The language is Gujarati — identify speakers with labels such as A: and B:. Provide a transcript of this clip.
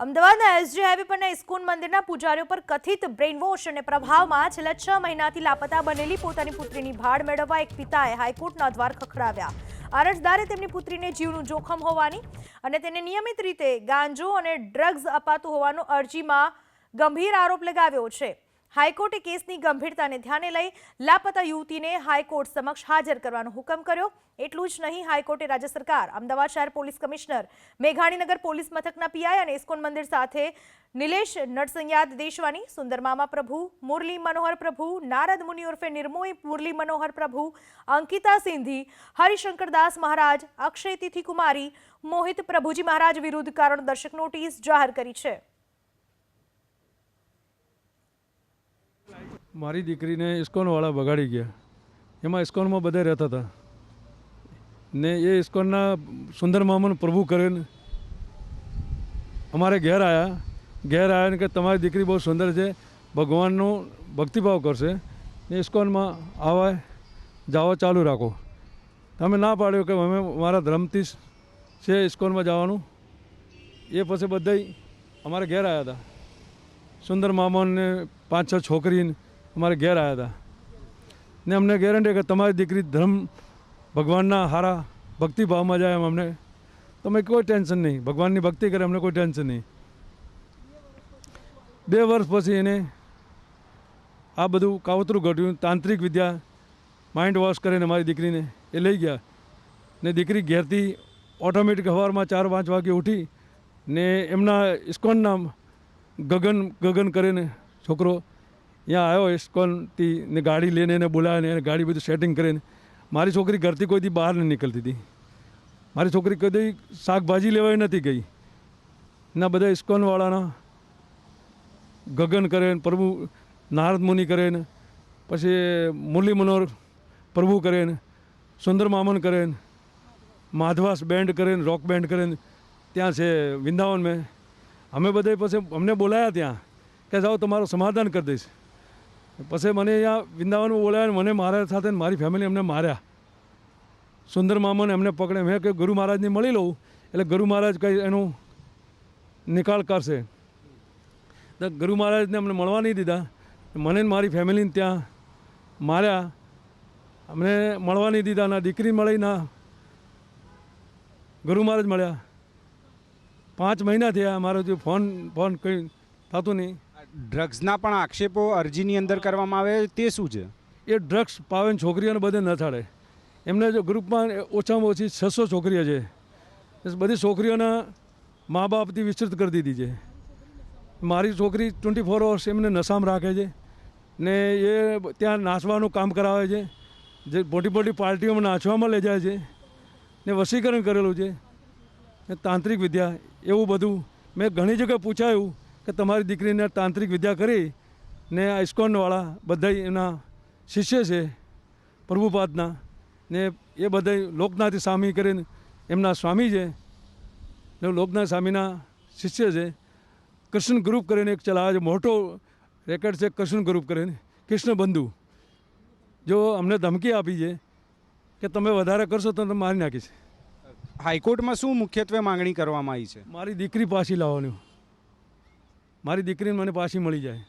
A: અમદાવાદના એસજી હાઈવે પરના ઇસ્કોન મંદિરના પૂજારીઓ પર કથિત બ્રેઇનવોશ અને પ્રભાવમાં છેલ્લા 6 મહિનાથી લાપતા બનેલી પોતાની પુત્રીની ભાળ મેળવવા એક પિતાએ હાઈકોર્ટના દ્વાર ખખડાવ્યા। અરજદારે તેમની પુત્રીને જીવનું જોખમ હોવાની અને તેને નિયમિત રીતે ગાંજો અને ડ્રગ્સ અપાતું હોવાનો અરજીમાં ગંભીર આરોપ લગાવ્યો છે। હાઈકોર્ટે કેસની ગંભીરતાને ધ્યાને લઈ લાપતા યુવતીને હાઈકોર્ટ સમક્ષ હાજર કરવાનો હુકમ કર્યો। એટલું જ નહીં, હાઈકોર્ટે રાજ્ય સરકાર, અમદાવાદ શહેર પોલીસ કમિશનર, મેઘાણીનગર પોલીસ મથકના પીઆઈ અને ઇસ્કોન મંદિર સાથે નિલેશ નરસૈયાદ દેશવાની, સુંદર મામા પ્રભુ, મુરલી મનોહર પ્રભુ, નારદ મુનિ ઉર્ફે નિર્મોહી મુરલી મનોહર પ્રભુ, અંકિતા સિંધી, હરિશંકરદાસ મહારાજ, અક્ષય તિથિ કુમારી, મોહિત પ્રભુજી મહારાજ વિરુદ્ધ કારણદર્શક નોટિસ જાહેર કરી છે।
B: મારી દીકરીને ઇસ્કોનવાળા બગાડી ગયા। એમાં ઇસ્કોનમાં બધા રહેતા હતા ને એ ઇસ્કોનના સુંદર મામાનું પ્રભુ કરીને અમારે ઘેર આવ્યા ને કે તમારી દીકરી બહુ સુંદર છે, ભગવાનનો ભક્તિભાવ કરશે ને ઇસ્કોનમાં આવા જાઓ ચાલુ રાખો। તમે ના પાડ્યો કે અમે મારા ધર્મથી છે ઇસ્કોનમાં જવાનું। એ પછી બધા અમારે ઘેર આવ્યા હતા, સુંદર મામાને 5-6 છોકરીને અમારે ઘેર આવ્યા હતા ને અમને ગેરંટી કે તમારી દીકરી ધર્મ ભગવાનના હારા ભક્તિભાવમાં જાય, એમ અમને તમે કોઈ ટેન્શન નહીં, ભગવાનની ભક્તિ કરે, અમને કોઈ ટેન્શન નહીં। 2 વર્ષ પછી એને આ બધું કાવતરું ઘટ્યું, તાંત્રિક વિદ્યા માઇન્ડ વોશ કરીને મારી દીકરીને એ લઈ ગયા ને દીકરી ઘેરથી ઓટોમેટિક સવારમાં 4-5 વાગે ઉઠી ને એમના ઇસ્કોનના ગગન કરીને છોકરો અહીંયા આવ્યો ઇસ્કોનથી ને ગાડી લઈને એને બોલાવીને એને ગાડી બધું સેટિંગ કરીને મારી છોકરી ઘરથી કોઈ દી બહાર નહીં નીકળતી હતી। મારી છોકરી કદી શાકભાજી લેવાય નથી ગઈ ના બધા ઇસ્કોનવાળાના ગગન કરે ને પ્રભુ નારદ મુનિ કરે ને પછી મુરલી મનોહર પ્રભુ કરે ને સુંદર મામન કરે ને માધવાસ બેન્ડ કરે ને રોક બેન્ડ કરે ને ત્યાં છે વૃંદાવન મેં। અમે બધા પછી અમને બોલાયા ત્યાં કે જાઓ તમારું સમાધાન કરી દઈશ। પછી મને અહીંયા વૃંદાવનમાં બોલાયા, મને મારા સાથે મારી ફેમિલી અમને માર્યા। સુંદર મામાને એમને પકડે, મેં કે ગુરુ મહારાજને મળી લઉં એટલે ગુરુ મહારાજ કંઈ એનો નિકાલ કરશે। તો ગુરુ મહારાજને અમને મળવા નહીં દીધા, મને મારી ફેમિલીને ત્યાં માર્યા, અમને મળવા નહીં દીધા, ના દીકરી મળી ના ગુરુ મહારાજ મળ્યા। 5 મહિના થયા, મારો જે ફોન કંઈ થતું નહીં।
C: ડ્રગ્સના પણ આક્ષેપો અરજીની અંદર કરવામાં આવે, તે શું છે?
B: એ ડ્રગ્સ પાવે છોકરીઓને બધે ન થાડે। એમને જો ગ્રુપમાં ઓછામાં ઓછી 600 છોકરીઓ છે, બધી છોકરીઓના મા બાપથી વિસ્તૃત કરી દીધી છે। મારી છોકરી 24 અવર્સ એમને નશામાં રાખે છે ને એ ત્યાં નાચવાનું કામ કરાવે છે, જે મોટી પાર્ટીઓમાં નાચવામાં લઈ જાય છે ને વશીકરણ કરેલું છે ને તાંત્રિક વિદ્યા એવું બધું। મેં ઘણી જગ્યાએ પૂછાયું કે તમારી દીકરીને તાંત્રિક વિદ્યા કરી ને આ ઇસ્કોનવાળા બધા એના શિષ્ય છે પ્રભુપાદના ને એ બધા લોકનાથ સ્વામી કરીને એમના સ્વામી છે ને લોકનાથ સ્વામીના શિષ્ય છે। કૃષ્ણ ગ્રુપ કરીને એક ચલાવે છે, મોટો રેકેટ છે કૃષ્ણ ગ્રુપ કરીને, કૃષ્ણ બંધુ। જો અમને ધમકી આપી છે કે તમે વધારે કરશો તો તમે મારી નાખીશ।
C: હાઈકોર્ટમાં શું મુખ્યત્વે માંગણી કરવામાં આવી છે?
B: મારી દીકરી પાછી લાવવાની, મારી દીકરીને મને પાછી મળી જાય।